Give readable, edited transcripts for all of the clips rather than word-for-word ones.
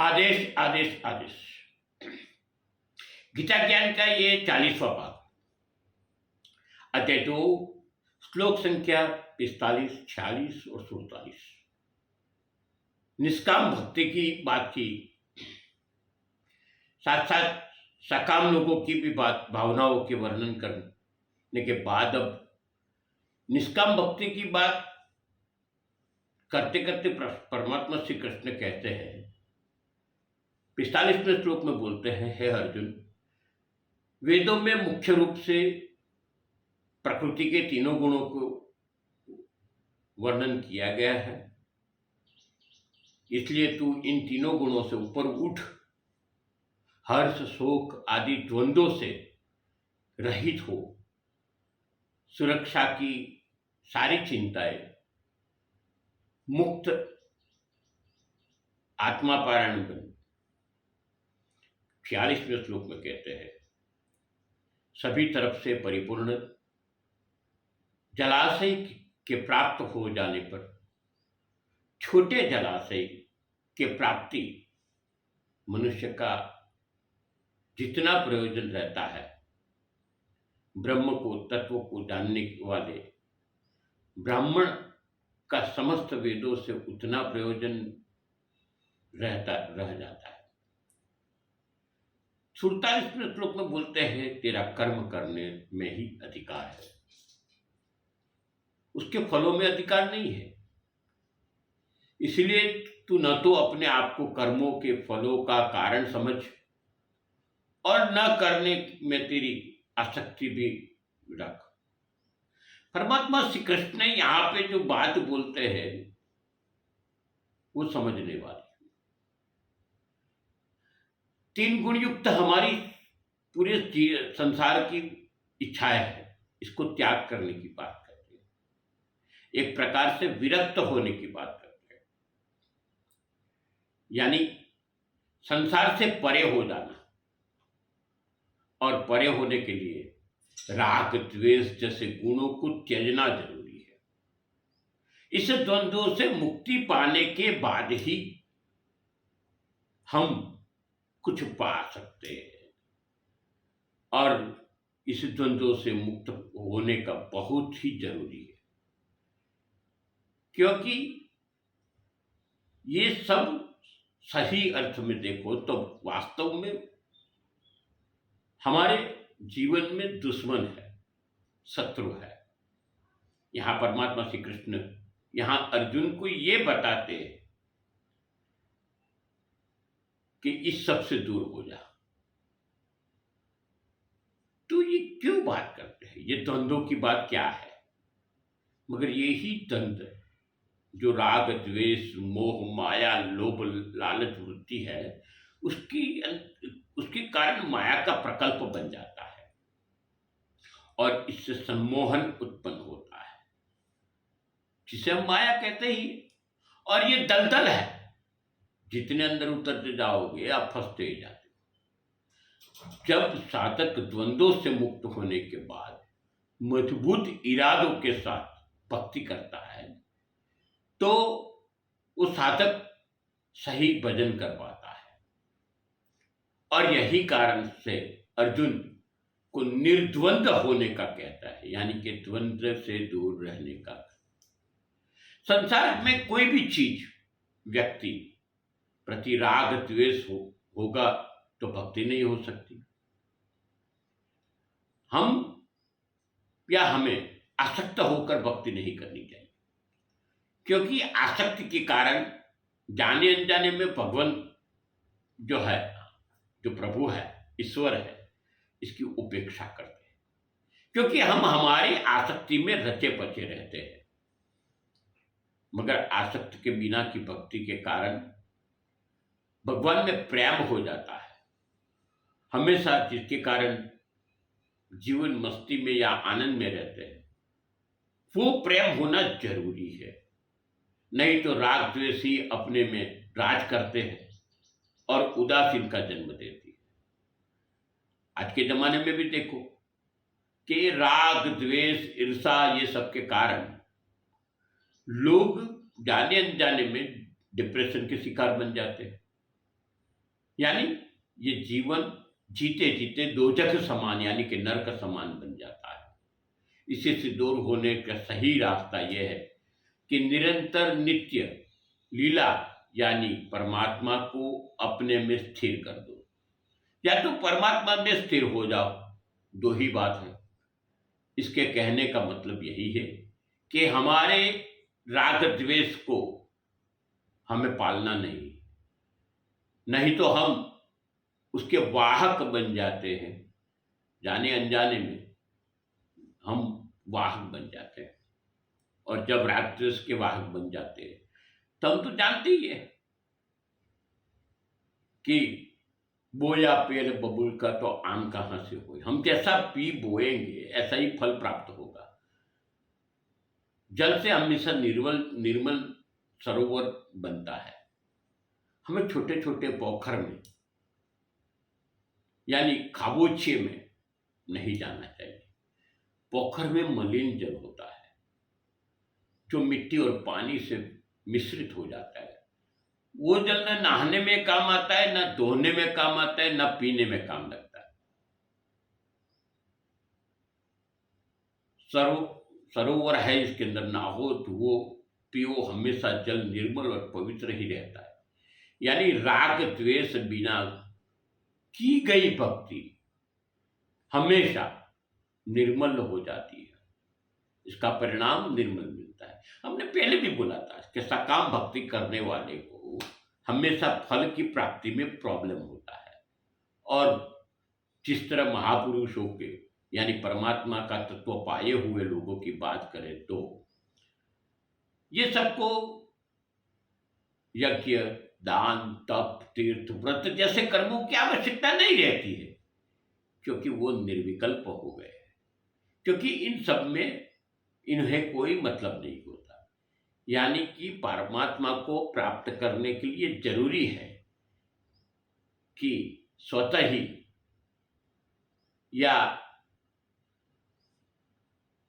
आदेश आदेश आदेश। गीता ज्ञान का ये 40वां पाठ, अध्याय 2, श्लोक संख्या 45, 46 और 47। निष्काम भक्ति की बात की, साथ साथ सकाम लोगों की भी बात, भावनाओं के वर्णन करने के बाद अब निष्काम भक्ति की बात करते करते परमात्मा श्री कृष्ण कहते हैं, 45वें श्लोक में बोलते हैं, हे अर्जुन, वेदों में मुख्य रूप से प्रकृति के तीनों गुणों को वर्णन किया गया है, इसलिए तू इन तीनों गुणों से ऊपर उठ, हर्ष शोक आदि द्वंद्वों से रहित हो, सुरक्षा की सारी चिंताएं, मुक्त आत्मा पारायण बन। 46वें श्लोक में कहते हैं, सभी तरफ से परिपूर्ण जलाशय के प्राप्त हो जाने पर छोटे जलाशय के प्राप्ति मनुष्य का जितना प्रयोजन रहता है, ब्रह्म को, तत्व को जानने वाले ब्राह्मण का समस्त वेदों से उतना प्रयोजन रह जाता है। 47वें श्लोक में बोलते हैं, तेरा कर्म करने में ही अधिकार है, उसके फलों में अधिकार नहीं है। इसलिए तू न तो अपने आप को कर्मों के फलों का कारण समझ और न करने में तेरी आसक्ति भी रख। परमात्मा श्री कृष्ण यहां पे जो बात बोलते हैं वो समझने वाली। तीन गुण युक्त हमारी पूरे संसार की इच्छाएं है, इसको त्याग करने की बात करते हैं, एक प्रकार से विरक्त होने की बात करते हैं, यानी संसार से परे हो जाना। और परे होने के लिए राग द्वेष जैसे गुणों को त्यजना जरूरी है। इस द्वंद्वों से मुक्ति पाने के बाद ही हम कुछ पा सकते हैं, और इस द्वंद्वों से मुक्त होने का बहुत ही जरूरी है, क्योंकि ये सब सही अर्थ में देखो तो वास्तव में हमारे जीवन में दुश्मन है, शत्रु है। यहां परमात्मा श्री कृष्ण यहां अर्जुन को ये बताते हैं कि इस सब से दूर हो जा। तो ये क्यों बात करते हैं, ये द्वंद्वों की बात क्या है? मगर यही द्वंद्व जो राग द्वेष मोह माया लोभ लालच वृत्ति है, उसके कारण माया का प्रकल्प बन जाता है और इससे सम्मोहन उत्पन्न होता है, जिसे हम माया कहते ही। और ये दलदल है, जितने अंदर उतरते जाओगे आप फंसते ही जाते हो। जब साधक द्वंद्वों से मुक्त होने के बाद मजबूत इरादों के साथ भक्ति करता है तो वो साधक सही भजन कर पाता है। और यही कारण से अर्जुन को निर्द्वंद्व होने का कहता है, यानी कि द्वंद्व से दूर रहने का। संसार में कोई भी चीज व्यक्ति प्रति राग द्वेष होगा तो भक्ति नहीं हो सकती। हमें आसक्त होकर भक्ति नहीं करनी चाहिए, क्योंकि आसक्ति के कारण जाने अनजाने में भगवान जो है, जो प्रभु है, ईश्वर है, इसकी उपेक्षा करते हैं, क्योंकि हम हमारी आसक्ति में रचे पचे रहते हैं। मगर आसक्ति के बिना की भक्ति के कारण भगवान में प्रेम हो जाता है हमेशा, जिसके कारण जीवन मस्ती में या आनंद में रहते हैं। वो प्रेम होना जरूरी है, नहीं तो राग द्वेष ही अपने में राज करते हैं और उदासीन का जन्म देती है। आज के जमाने में भी देखो कि राग द्वेष ईर्षा ये सब के कारण लोग जाने अनजाने में डिप्रेशन के शिकार बन जाते हैं। यानी ये जीवन जीते जीते दोजख समान यानी कि नरक समान बन जाता है। इसी से दूर होने का सही रास्ता यह है कि निरंतर नित्य लीला यानी परमात्मा को अपने में स्थिर कर दो, या तो परमात्मा में स्थिर हो जाओ, दो ही बात है। इसके कहने का मतलब यही है कि हमारे राग द्वेष को हमें पालना नहीं, नहीं तो हम उसके वाहक बन जाते हैं, जाने अनजाने में हम वाहक बन जाते हैं। और जब राग द्वेष के वाहक बन जाते हैं तो हम तो जानते ही है कि बोया पेड़ बबुल का तो आम कहां से होए, हम जैसा पी बोएंगे ऐसा ही फल प्राप्त होगा। जल से हमेशा निर्मल निर्मल सरोवर बनता है। हमें छोटे छोटे पोखर में यानी खाबोचे में नहीं जाना चाहिए। पोखर में मलिन जल होता है जो मिट्टी और पानी से मिश्रित हो जाता है। वो जल न नहाने में काम आता है, न धोने में काम आता है, न पीने में काम लगता है। सरोवर है, इसके अंदर नहाओ धुओ पियो, हमेशा जल निर्मल और पवित्र ही रहता है। यानी राग द्वेष बिना की गई भक्ति हमेशा निर्मल हो जाती है, इसका परिणाम निर्मल मिलता है। हमने पहले भी बोला था कि सकाम भक्ति करने वाले को हमेशा फल की प्राप्ति में प्रॉब्लम होता है। और जिस तरह महापुरुषों के यानी परमात्मा का तत्व पाए हुए लोगों की बात करें तो ये सबको यज्ञ दान तप तीर्थ व्रत जैसे कर्मों की आवश्यकता नहीं रहती है, क्योंकि वो निर्विकल्प हो गए, क्योंकि इन सब में इन्हें कोई मतलब नहीं होता। यानी कि परमात्मा को प्राप्त करने के लिए जरूरी है कि स्वतः ही या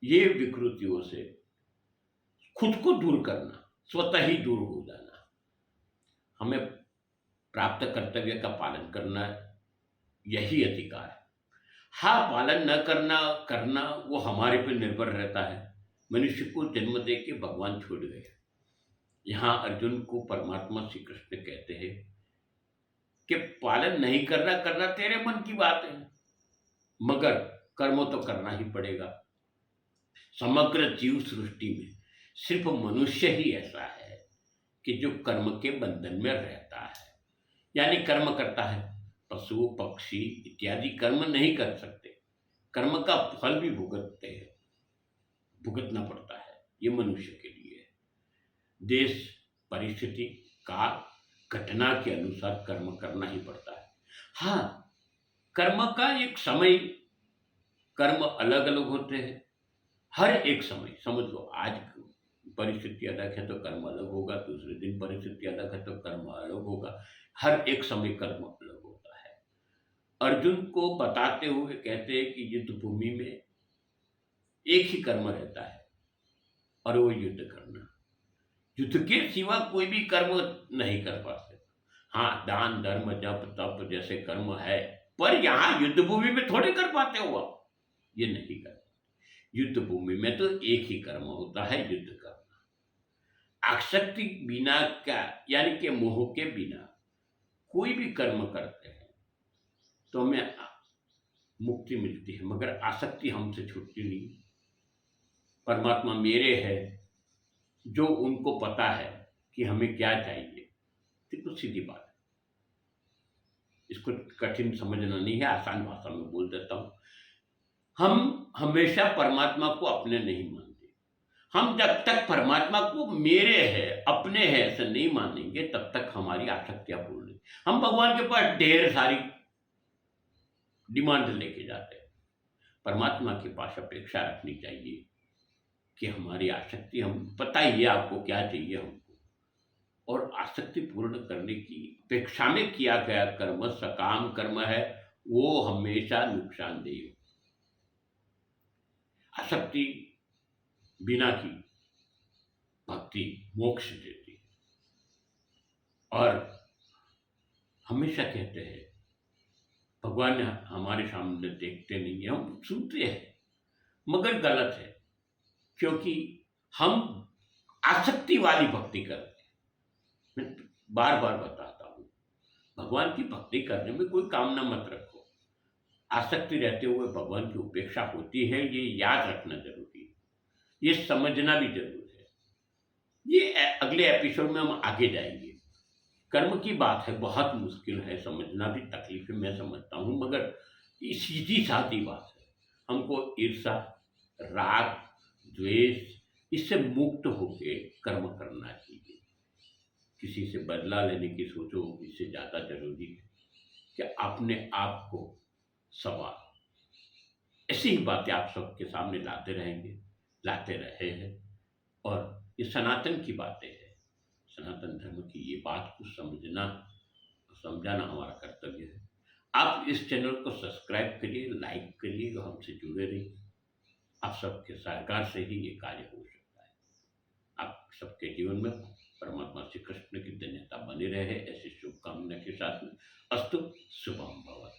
ये विकृतियों से खुद को दूर करना, स्वतः ही दूर हो जाना। हमें प्राप्त कर्तव्य का पालन करना यही अधिकार है। हाँ, पालन न करना करना वो हमारे पर निर्भर रहता है। मनुष्य को जन्म दे के भगवान छोड़ गए। यहाँ अर्जुन को परमात्मा श्री कृष्ण कहते हैं कि पालन नहीं करना करना तेरे मन की बात है, मगर कर्म तो करना ही पड़ेगा। समग्र जीव सृष्टि में सिर्फ मनुष्य ही ऐसा है कि जो कर्म के बंधन में रहता है, यानी कर्म करता है। पशु पक्षी इत्यादि कर्म नहीं कर सकते, कर्म का फल भी भुगतते हैं, भुगतना पड़ता है। ये मनुष्य के लिए है। देश परिस्थिति काल घटना के अनुसार कर्म करना ही पड़ता है। हाँ, कर्म का एक समय, कर्म अलग अलग होते हैं। हर एक समय समझ लो, आज परिस्थिति अलग है तो कर्म अलग होगा, दूसरे दिन परिस्थिति अलग है तो कर्म अलग होगा। हर एक समय कर्म अलग होता है। अर्जुन को बताते हुए कहते हैं कि युद्ध भूमि में एक ही कर्म रहता है और वो युद्ध करना। युद्ध के सिवा कोई भी कर्म नहीं कर पाते। हाँ, दान धर्म जप तप जैसे कर्म है, पर यहाँ युद्ध भूमि में थोड़े कर पाते हो आप, ये नहीं कर। युद्ध भूमि में तो एक ही कर्म होता है, युद्ध करना। आसक्ति बिना का यानी कि मोह के बिना कोई भी कर्म करते हैं तो हमें मुक्ति मिलती है, मगर आसक्ति हमसे छूटती नहीं। परमात्मा मेरे है, जो उनको पता है कि हमें क्या चाहिए। तो सीधी बात है, इसको कठिन समझना नहीं है, आसान भाषा में बोल देता हूं। हम हमेशा परमात्मा को अपने नहीं मानते। हम जब तक परमात्मा को मेरे है अपने है ऐसे नहीं मानेंगे, तब तक हमारी आसक्तियां पूर्ण नहीं। हम भगवान के पास ढेर सारी डिमांड लेके जाते हैं। परमात्मा के पास अपेक्षा रखनी चाहिए कि हमारी आसक्ति, हम पता ही है आपको क्या चाहिए हमको, और आसक्ति पूर्ण करने की अपेक्षा में किया गया कर्म सकाम कर्म है, वो हमेशा नुकसानदेह। आसक्ति बिना की भक्ति मोक्ष देती है। और हमेशा कहते हैं भगवान हमारे सामने देखते नहीं है, हम सुनते हैं, मगर गलत है, क्योंकि हम आसक्ति वाली भक्ति करते हैं। मैं बार बार बताता हूँ, भगवान की भक्ति करने में कोई कामना मत रखो। आसक्ति रहते हुए भगवान की उपेक्षा होती है, ये याद रखना जरूरी है, ये समझना भी जरूरी है। ये अगले एपिसोड में हम आगे जाएंगे। कर्म की बात है, बहुत मुश्किल है समझना, भी तकलीफ है, मैं समझता हूँ, मगर ये सीधी सादी बात है। हमको ईर्षा, राग, द्वेष, इससे मुक्त होके कर्म करना चाहिए। किसी से बदला लेने की सोचो, इससे ज्यादा जरूरी है कि अपने आप को संवारो। ऐसी ही बातें आप सबके सामने लाते रहेंगे, लाते रहे हैं। और ये सनातन की बातें हैं, सनातन धर्म की ये बात को समझना, समझाना हमारा कर्तव्य है। आप इस चैनल को सब्सक्राइब करिए, लाइक करिए और हमसे जुड़े रहिए। आप सबके सहकार से ही ये कार्य हो सकता है। आप सबके जीवन में परमात्मा श्री कृष्ण की धन्यता बनी रहे, ऐसी शुभकामना के साथ में अस्तु, शुभम भवतु।